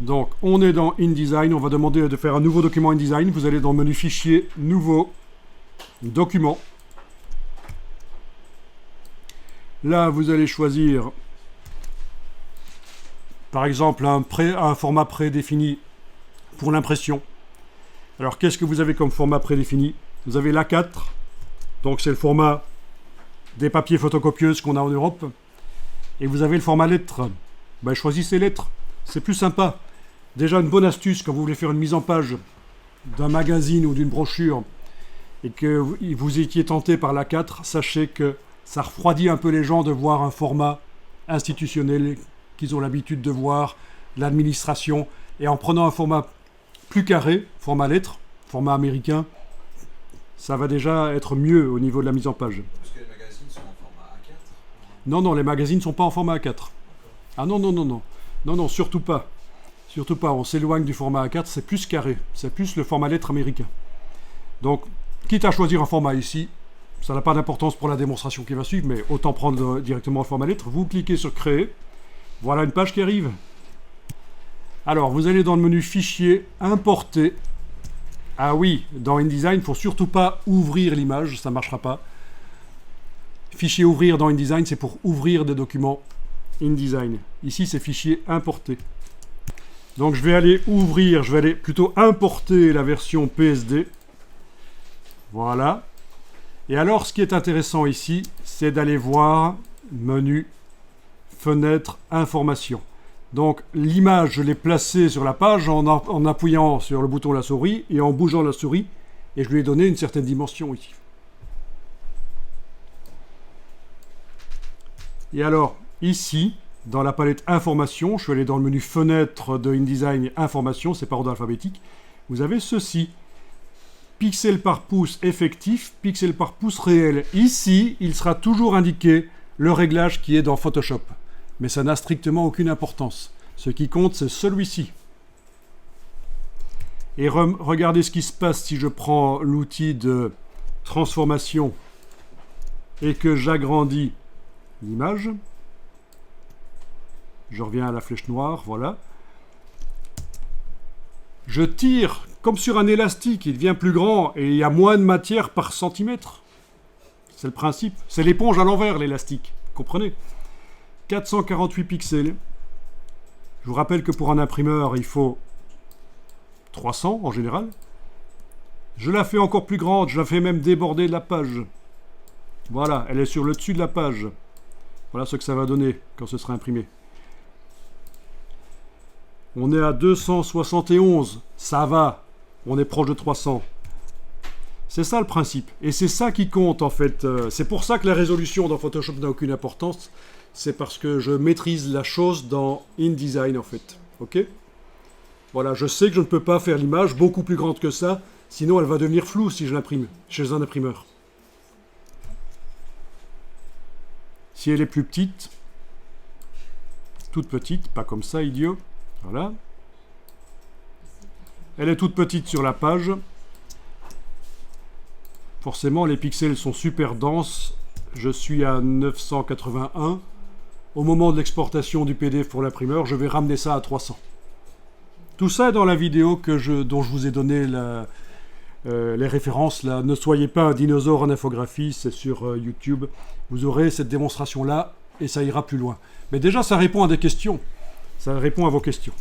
Donc, on est dans InDesign. On va demander de faire un nouveau document InDesign. Vous allez dans le menu Fichier, Nouveau, Document. Là, vous allez choisir, par exemple, un format prédéfini pour l'impression. Alors, qu'est-ce que vous avez comme format prédéfini? Vous avez l'A4. Donc, c'est le format des papiers photocopieuses qu'on a en Europe. Et vous avez le format lettres. Ben, choisissez lettres. C'est plus sympa. Déjà, une bonne astuce quand vous voulez faire une mise en page d'un magazine ou d'une brochure et que vous étiez tenté par l'A4, sachez que ça refroidit un peu les gens de voir un format institutionnel qu'ils ont l'habitude de voir, l'administration. Et en prenant un format plus carré, format lettres, format américain, ça va déjà être mieux au niveau de la mise en page. Parce que les magazines sont en format A4? Non, non, les magazines ne sont pas en format A4. Ah non, non, non, non. Non, non, surtout pas. Surtout pas, on s'éloigne du format A4, c'est plus carré. C'est plus le format lettres américain. Donc, quitte à choisir un format ici, ça n'a pas d'importance pour la démonstration qui va suivre, mais autant prendre directement le format lettres. Vous cliquez sur Créer. Voilà une page qui arrive. Alors, vous allez dans le menu Fichier, Importer. Ah oui, dans InDesign, il ne faut surtout pas ouvrir l'image, ça ne marchera pas. Fichier Ouvrir dans InDesign, c'est pour ouvrir des documents InDesign. Ici, c'est Fichier Importer. Donc, je vais aller ouvrir, je vais aller plutôt importer la version PSD. Voilà. Et alors, ce qui est intéressant ici, c'est d'aller voir menu, fenêtre, information. Donc, l'image, je l'ai placée sur la page en appuyant sur le bouton de la souris et en bougeant la souris. Et je lui ai donné une certaine dimension ici. Et alors, ici, dans la palette Information, je suis allé dans le menu Fenêtre de InDesign Information, c'est par ordre alphabétique. Vous avez ceci. Pixel par pouce effectif, pixel par pouce réel. Ici, il sera toujours indiqué le réglage qui est dans Photoshop. Mais ça n'a strictement aucune importance. Ce qui compte, c'est celui-ci. Et regardez ce qui se passe si je prends l'outil de transformation et que j'agrandis l'image. Je reviens à la flèche noire, voilà. Je tire comme sur un élastique, il devient plus grand et il y a moins de matière par centimètre. C'est le principe. C'est l'éponge à l'envers, l'élastique. Comprenez ? 448 pixels. Je vous rappelle que pour un imprimeur, il faut 300 en général. Je la fais encore plus grande, je la fais même déborder de la page. Voilà, elle est sur le dessus de la page. Voilà ce que ça va donner quand ce sera imprimé. On est à 271, ça va, on est proche de 300. C'est ça le principe, et c'est ça qui compte en fait. C'est pour ça que la résolution dans Photoshop n'a aucune importance. C'est parce que je maîtrise la chose dans InDesign en fait. Ok ? Voilà, je sais que je ne peux pas faire l'image beaucoup plus grande que ça, sinon elle va devenir floue si je l'imprime chez un imprimeur. Si elle est plus petite, toute petite, pas comme ça, idiot. Voilà. Elle est toute petite sur la page. Forcément, les pixels sont super denses. Je suis à 981. Au moment de l'exportation du PDF pour l'imprimeur, je vais ramener ça à 300. Tout ça est dans la vidéo dont je vous ai donné les références. Là. Ne soyez pas un dinosaure en infographie, c'est sur YouTube. Vous aurez cette démonstration-là et ça ira plus loin. Mais déjà, ça répond à des questions. Ça répond à vos questions.